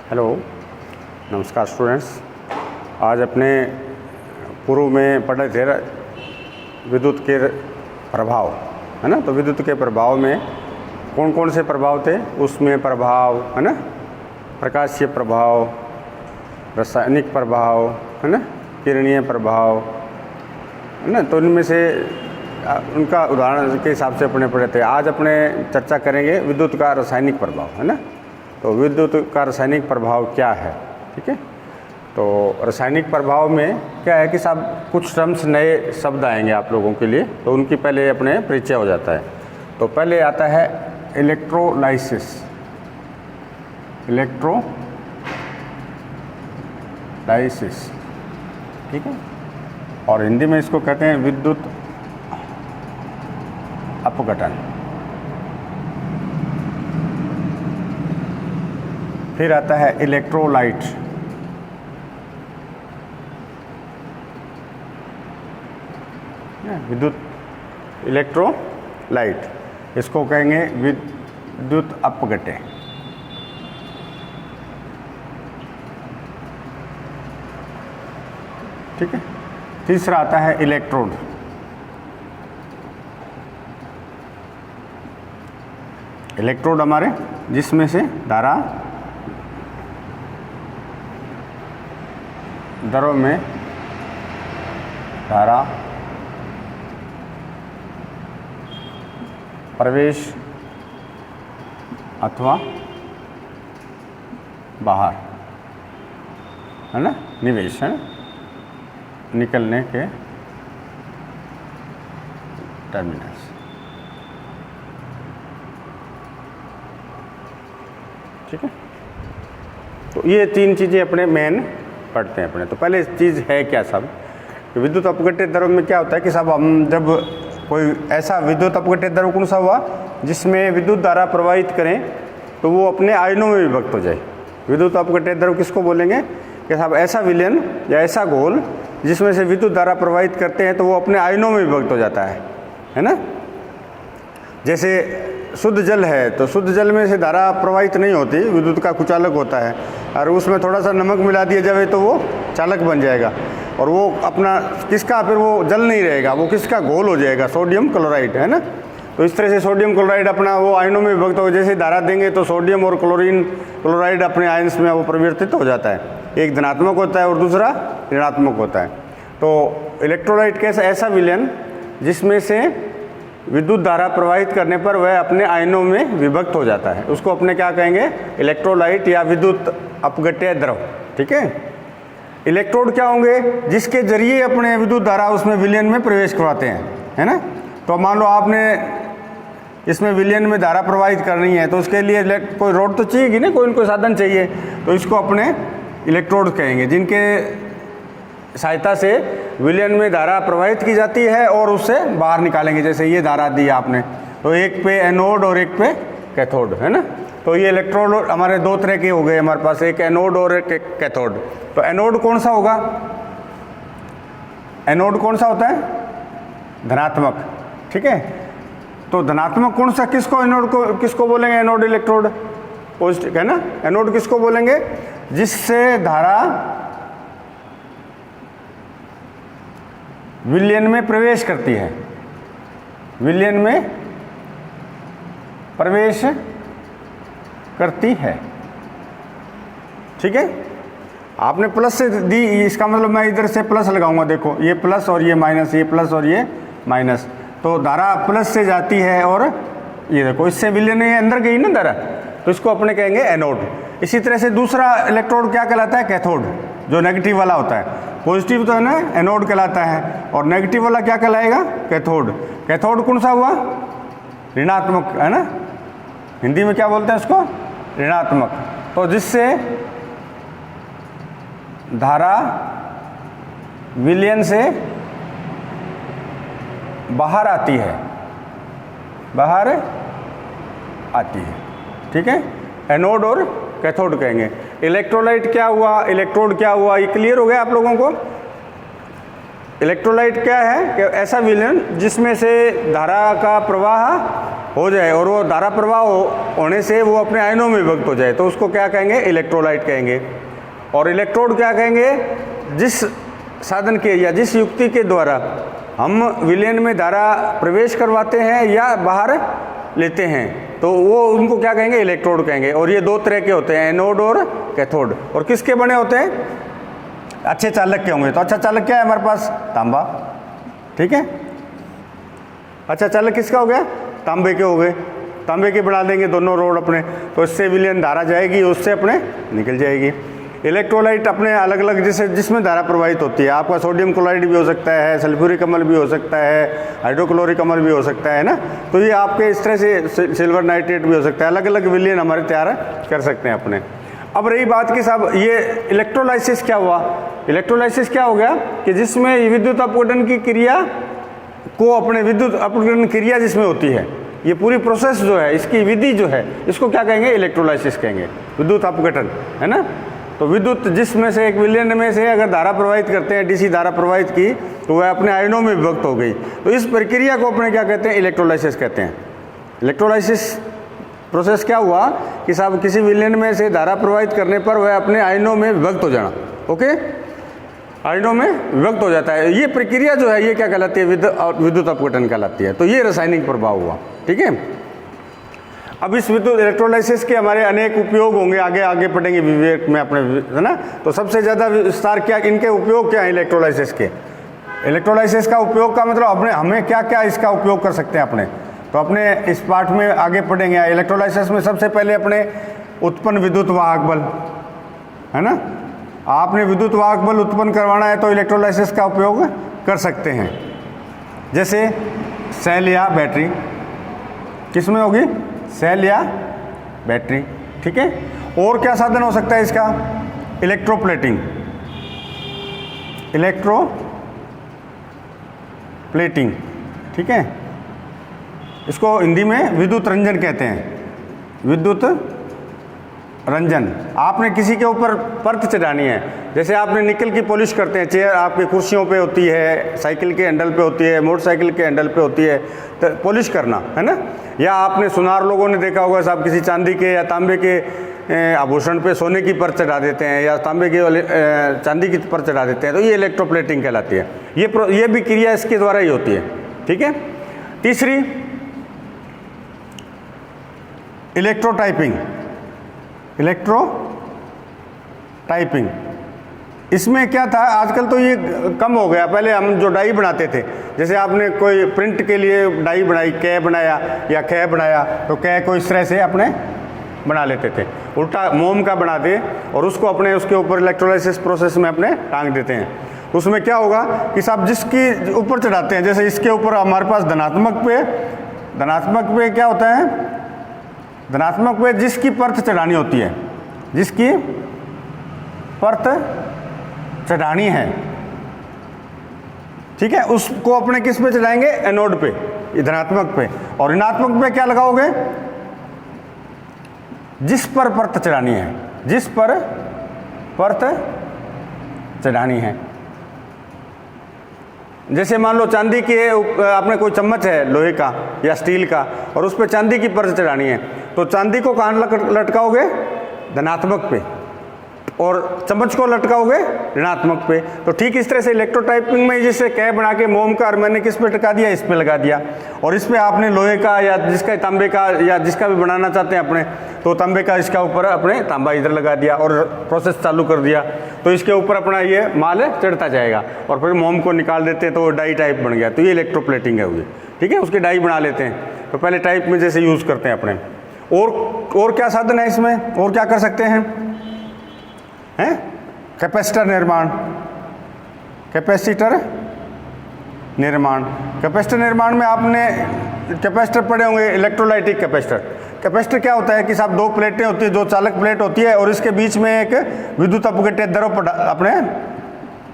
Hello, नमस्कार students. आज अपने पूर्व में पढ़े थे विद्युत के प्रभाव, है ना। तो विद्युत के प्रभाव में कौन कौन से प्रभाव थे, उसमें प्रभाव, है ना, प्रकाशीय प्रभाव, रासायनिक प्रभाव, है ना, किरणीय प्रभाव, है ना। तो इनमें से उनका उदाहरण के हिसाब से अपने पढ़े थे। आज अपने चर्चा करेंगे विद्युत का रासायनिक प्रभाव, है ना। तो विद्युत का रासायनिक प्रभाव क्या है, ठीक है। तो रासायनिक प्रभाव में क्या है कि सब कुछ टर्म्स नए शब्द आएंगे आप लोगों के लिए, तो उनकी पहले अपने परिचय हो जाता है। तो पहले आता है इलेक्ट्रोलाइसिस, इलेक्ट्रोलाइसिस, ठीक है। और हिंदी में इसको कहते हैं विद्युत अपघटन। फिर आता है इलेक्ट्रोलाइट, विद्युत इलेक्ट्रोलाइट, इसको कहेंगे विद्युत अपघटे। ठीक है। तीसरा आता है इलेक्ट्रोड, इलेक्ट्रोड हमारे जिसमें से धारा दरों में धारा प्रवेश अथवा बाहर, है ना, निवेश, है, निकलने के टर्मिनल्स। ठीक है। तो ये तीन चीज़ें अपने मेन पढ़ते हैं अपने। तो पहले चीज़ है क्या सब, कि विद्युत अपघट्य द्रव में क्या होता है कि सब हम जब कोई ऐसा विद्युत अपघट्य द्रव कौन सा हुआ जिसमें विद्युत धारा प्रवाहित करें तो वो अपने आयनों में विभक्त हो जाए। विद्युत अपघट्य द्रव किसको बोलेंगे कि साहब ऐसा विलयन या ऐसा घोल जिसमें से विद्युत धारा प्रवाहित करते हैं तो वो अपने आयनों में विभक्त हो जाता है ना। जैसे शुद्ध जल है तो शुद्ध जल में से धारा प्रवाहित नहीं होती, विद्युत का कुचालक होता है, और उसमें थोड़ा सा नमक मिला दिया जाए तो वो चालक बन जाएगा, और वो अपना किसका फिर वो जल नहीं रहेगा, वो किसका घोल हो जाएगा, सोडियम क्लोराइड, है ना। तो इस तरह से सोडियम क्लोराइड अपना वो आयनों में विभक्त हो, जैसे धारा देंगे तो सोडियम और क्लोराइड अपने आयन्स में वो परिवर्तित हो जाता है। एक धनात्मक होता है और दूसरा ऋणात्मक होता है। तो इलेक्ट्रोलाइट कैसा ऐसा विलयन जिसमें से विद्युत धारा प्रवाहित करने पर वह अपने आयनों में विभक्त हो जाता है, उसको अपने क्या कहेंगे, इलेक्ट्रोलाइट या विद्युत अपघट्य द्रव। ठीक है। इलेक्ट्रोड क्या होंगे, जिसके जरिए अपने विद्युत धारा उसमें विलयन में प्रवेश करवाते हैं, है ना। तो मान लो आपने इसमें विलयन में धारा प्रवाहित करनी है तो उसके लिए कोई रोड तो चाहिए ना, कोई इनको साधन चाहिए, तो इसको अपने इलेक्ट्रोड कहेंगे, जिनके सहायता से विलयन में धारा प्रवाहित की जाती है और उससे बाहर निकालेंगे। जैसे ये धारा दी आपने, तो एक पे एनोड और एक पे कैथोड, है ना। तो ये इलेक्ट्रोड हमारे दो तरह के हो गए हमारे पास, एक एनोड और एक कैथोड। तो एनोड कौन सा होगा, एनोड कौन सा होता है, धनात्मक। ठीक है। तो धनात्मक कौन सा, किसको एनोड को किसको बोलेंगे, एनोड इलेक्ट्रोड पॉजिटिव, है ना। एनोड किसको बोलेंगे, जिससे धारा विलयन में प्रवेश करती है, विलयन में प्रवेश करती है। ठीक है। आपने प्लस से दी, इसका मतलब मैं इधर से प्लस लगाऊंगा, देखो ये प्लस और ये माइनस, ये प्लस और ये माइनस, तो धारा प्लस से जाती है और ये देखो इससे विलयन में अंदर गई ना धारा, तो इसको अपने कहेंगे एनोड। इसी तरह से दूसरा इलेक्ट्रोड क्या कहलाता है, कैथोड, जो नेगेटिव वाला होता है। पॉजिटिव तो है ना, एनोड कहलाता है, और नेगेटिव वाला क्या कहलाएगा, कैथोड। कैथोड कौन सा हुआ, ऋणात्मक, है ना। हिंदी में क्या बोलते हैं उसको, ऋणात्मक। तो जिससे धारा विलयन से बाहर आती है, बाहर आती है। ठीक है। एनोड और कैथोड कहेंगे। इलेक्ट्रोलाइट क्या हुआ, इलेक्ट्रोड क्या हुआ, ये क्लियर हो गया आप लोगों को। इलेक्ट्रोलाइट क्या है कि ऐसा विलयन जिसमें से धारा का प्रवाह हो जाए और वो धारा प्रवाह होने से वो अपने आयनों में विभक्त हो जाए तो उसको क्या कहेंगे, इलेक्ट्रोलाइट कहेंगे। और इलेक्ट्रोड क्या कहेंगे, जिस साधन के या जिस युक्ति के द्वारा हम विलयन में धारा प्रवेश करवाते हैं या बाहर लेते हैं तो वो उनको क्या कहेंगे, इलेक्ट्रोड कहेंगे। और ये दो तरह के होते हैं, एनोड और कैथोड। और किसके बने होते हैं, अच्छे चालक के होंगे। तो अच्छा चालक क्या है हमारे पास, तांबा, ठीक है। अच्छा चालक किसका हो गया, तांबे के हो गए, तांबे के बना देंगे दोनों रोड अपने, तो इससे विलयन धारा जाएगी, उससे अपने निकल जाएगी। इलेक्ट्रोलाइट अपने अलग अलग जैसे जिसमें धारा प्रवाहित होती है, आपका सोडियम क्लोराइड भी हो सकता है, सल्फ्यूरिक अम्ल भी हो सकता है, हाइड्रोक्लोरिक अम्ल भी हो सकता है ना। तो ये आपके इस तरह से सिल्वर नाइट्रेट भी हो सकता है, अलग अलग विलयन हमारे तैयार कर सकते हैं अपने। अब रही बात कि साहब ये इलेक्ट्रोलाइसिस क्या हुआ, इलेक्ट्रोलाइसिस क्या हो गया कि जिसमें विद्युत अपघटन की क्रिया को अपने विद्युत अपघटन क्रिया जिसमें होती है, ये पूरी प्रोसेस जो है, इसकी विधि जो है, इसको क्या कहेंगे, इलेक्ट्रोलाइसिस कहेंगे, विद्युत अपघटन, है ना। तो विद्युत जिसमें से एक विलयन में से अगर धारा प्रवाहित करते हैं, डीसी धारा प्रवाहित की, तो वह अपने आयनों में विभक्त हो गई। तो इस प्रक्रिया को अपने क्या कहते हैं, इलेक्ट्रोलाइसिस कहते हैं। इलेक्ट्रोलाइसिस प्रोसेस क्या हुआ कि साहब किसी विलयन में से धारा प्रवाहित करने पर वह अपने आयनों में विभक्त हो जाना, ओके, आयनों में विभक्त हो जाता है। ये प्रक्रिया जो है ये क्या कहलाती है, विद्युत अपघटन कहलाती है। तो ये रासायनिक प्रभाव हुआ, ठीक है। अब इस विद्युत इलेक्ट्रोलाइसिस के हमारे अनेक उपयोग होंगे, आगे आगे पढ़ेंगे विवेक में अपने, है ना। तो सबसे ज़्यादा विस्तार क्या, इनके उपयोग क्या है इलेक्ट्रोलाइसिस के। इलेक्ट्रोलाइसिस का उपयोग का मतलब अपने हमें क्या क्या इसका उपयोग कर सकते हैं अपने, तो अपने इस पाठ में आगे पढ़ेंगे। इलेक्ट्रोलाइसिस में सबसे पहले अपने उत्पन्न विद्युत वाहक बल, है ना। आपने विद्युत वाहक बल उत्पन्न करवाना है तो इलेक्ट्रोलाइसिस का उपयोग कर सकते हैं। जैसे सेल या बैटरी, किसमें होगी, सेल या बैटरी, ठीक है। और क्या साधन हो सकता है इसका, इलेक्ट्रोप्लेटिंग, इलेक्ट्रोप्लेटिंग, ठीक है। इसको हिंदी में विद्युत रंजन कहते हैं, विद्युत रंजन। आपने किसी के ऊपर परत चढ़ानी है, जैसे आपने निकल की पॉलिश करते हैं, चेयर आपकी कुर्सियों पे होती है, साइकिल के हैंडल पे होती है, मोटरसाइकिल के हैंडल पे होती है, तो पॉलिश करना, है ना। या आपने सुनार लोगों ने देखा होगा साहब, किसी चांदी के या तांबे के आभूषण पे सोने की परत चढ़ा देते हैं या तांबे की चांदी की परत चढ़ा देते हैं, तो ये इलेक्ट्रोप्लेटिंग कहलाती है। ये भी क्रिया इसके द्वारा ही होती है, ठीक है। तीसरी इलेक्ट्रोटाइपिंग, इलेक्ट्रोटाइपिंग, इसमें क्या था, आजकल तो ये कम हो गया। पहले हम जो डाई बनाते थे, जैसे आपने कोई प्रिंट के लिए डाई बनाई, कै बनाया या कै बनाया, तो कै को इस तरह से अपने बना लेते थे, उल्टा मोम का बना दे और उसको अपने उसके ऊपर इलेक्ट्रोलाइसिस प्रोसेस में अपने टांग देते हैं। उसमें क्या होगा कि साहब जिसकी ऊपर चढ़ाते हैं, जैसे इसके ऊपर हमारे पास धनात्मक पे क्या होता है, धनात्मक पे जिसकी परत चढ़ानी होती है, जिसकी परत चढ़ानी है, ठीक है, उसको अपने किस पे चढ़ाएंगे, एनोड पे, धनात्मक पे। और ऋणात्मक पे क्या लगाओगे, जिस पर परत चढ़ानी है, जिस पर परत चढ़ानी है। जैसे मान लो चांदी के आपने कोई चम्मच है लोहे का या स्टील का और उस पर चांदी की परत चढ़ानी है, तो चांदी को कहाँ लटकाओगे, धनात्मक पे, और चम्मच को लटकाओगे ऋणात्मक पे। तो ठीक इस तरह से इलेक्ट्रोटाइपिंग में जैसे कै बना के मोम का, और मैंने किस पे टिका दिया, इस पे लगा दिया, और इस पे आपने लोहे का या जिसका तांबे का या जिसका भी बनाना चाहते हैं अपने, तो तांबे का इसका ऊपर अपने तांबा इधर लगा दिया और प्रोसेस चालू कर दिया, तो इसके ऊपर अपना ये माल चढ़ता जाएगा और फिर मोम को निकाल देते हैं तो डाई टाइप बन गया। तो ये इलेक्ट्रोप्लेटिंग है हुई, ठीक है। उसके डाई बना लेते हैं, तो पहले टाइप में जैसे यूज़ करते हैं अपने। और क्या साधन है इसमें, और क्या कर सकते हैं, कैपेसिटर निर्माण, कैपेसिटर निर्माण। कैपेसिटर निर्माण में आपने कैपेसिटर पढ़े होंगे, इलेक्ट्रोलाइटिक कैपेसिटर। कैपेसिटर क्या होता है कि साहब दो प्लेटें होती है, दो चालक प्लेट होती है और इसके बीच में एक विद्युत अपघट्य द्रव अपने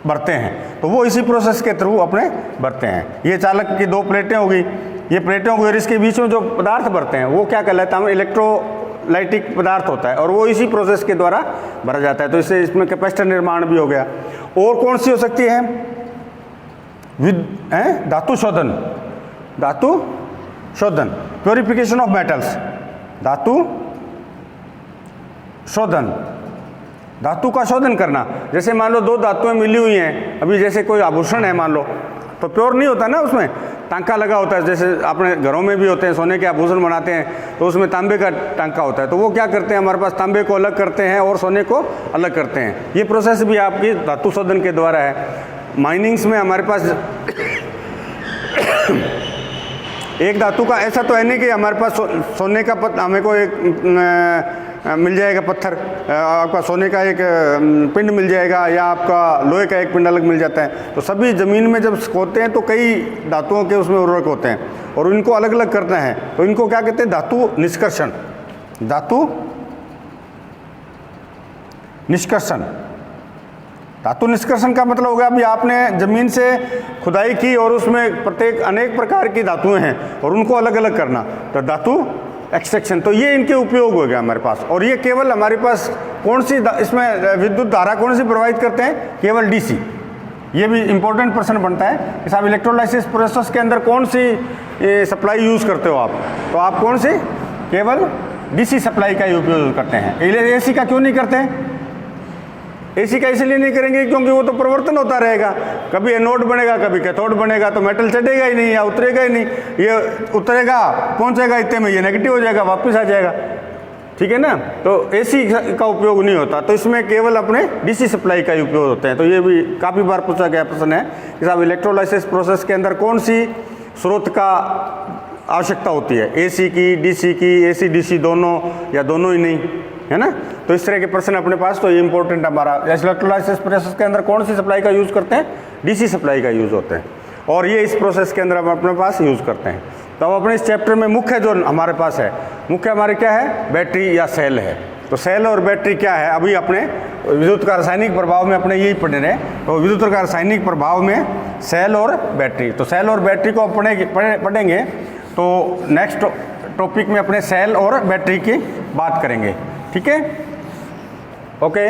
भरते हैं, तो वो इसी प्रोसेस के थ्रू अपने भरते हैं। ये चालक की दो प्लेटें होगी, ये प्लेटें होगी और इसके बीच में जो पदार्थ भरते हैं वो क्या कहलाता है, इलेक्ट्रोलाइटिक पदार्थ होता है और वो इसी प्रोसेस के द्वारा भरा जाता है। तो इससे इसमें कैपेसिटर निर्माण भी हो गया। और कौन सी हो सकती है, धातु शोधन, धातु शोधन, प्योरिफिकेशन ऑफ मेटल्स, धातु शोधन, धातु का शोधन करना। जैसे मान लो दो धातुएं मिली हुई हैं, अभी जैसे कोई आभूषण है मान लो, तो प्योर नहीं होता ना, उसमें टांका लगा होता है। जैसे अपने घरों में भी होते हैं, सोने के आभूषण बनाते हैं तो उसमें तांबे का टांका होता है, तो वो क्या करते हैं, हमारे पास तांबे को अलग करते हैं और सोने को अलग करते हैं। ये प्रोसेस भी आपकी धातु शोधन के द्वारा है। माइनिंग्स में हमारे पास एक धातु का ऐसा तो है नहीं कि हमारे पास सोने का हमें को एक मिल जाएगा पत्थर, आपका सोने का एक पिंड मिल जाएगा या आपका लोहे का एक पिंड अलग मिल जाता है। तो सभी ज़मीन में जब होते हैं तो कई धातुओं के उसमें उर्वरक होते हैं और इनको अलग अलग करना है, तो इनको क्या कहते हैं, धातु निष्कर्षण। धातु निष्कर्षण, धातु निष्कर्षण का मतलब हो गया अभी आपने ज़मीन से खुदाई की और उसमें प्रत्येक अनेक प्रकार की धातुएं हैं और उनको अलग अलग करना, तो धातु एक्सट्रैक्शन। तो ये इनके उपयोग हो गया हमारे पास। और ये केवल हमारे पास कौन सी इसमें विद्युत धारा कौन सी प्रवाहित करते हैं, केवल डीसी। ये भी इंपॉर्टेंट प्रश्न बनता है कि साहब इलेक्ट्रोलाइसिस प्रोसेस के अंदर कौन सी सप्लाई यूज़ करते हो आप, तो आप कौन सी, केवल डीसी सप्लाई का ही उपयोग करते हैं। एसी का क्यों नहीं करते हैं? एसी का इसलिए नहीं करेंगे क्योंकि वो तो परिवर्तन होता रहेगा, कभी एनोड बनेगा कभी कैथोड बनेगा, तो मेटल चढ़ेगा ही नहीं या उतरेगा ही नहीं। ये उतरेगा पहुंचेगा इतने में ये नेगेटिव हो जाएगा, वापस आ जाएगा, ठीक है ना। तो एसी का उपयोग नहीं होता, तो इसमें केवल अपने डीसी सप्लाई का ही उपयोग होते हैं। तो ये भी काफ़ी बार पूछा गया प्रश्न है कि साहब इलेक्ट्रोलाइसिस प्रोसेस के अंदर कौन सी स्रोत का आवश्यकता होती है, एसी की, डीसी की, एसी डीसी दोनों या दोनों ही नहीं, है ना। तो इस तरह के प्रश्न अपने पास, तो ये इंपॉर्टेंट हमारा इलेक्ट्रोलाइसिस प्रोसेस के अंदर कौन सी सप्लाई का यूज़ करते हैं, डीसी सप्लाई का यूज़ होते हैं, और ये इस प्रोसेस के अंदर हम अपने पास यूज़ करते हैं। तो अब अपने इस चैप्टर में मुख्य जो हमारे पास है, मुख्य हमारे क्या है, बैटरी या सेल है। तो सेल और बैटरी क्या है, अभी अपने विद्युत का रासायनिक प्रभाव में अपने यही पढ़े रहे। तो विद्युत का रासायनिक प्रभाव में सेल और बैटरी, तो सेल और बैटरी को पढ़ेंगे तो नेक्स्ट टॉपिक में अपने सेल और बैटरी की बात करेंगे, ठीक है, ओके।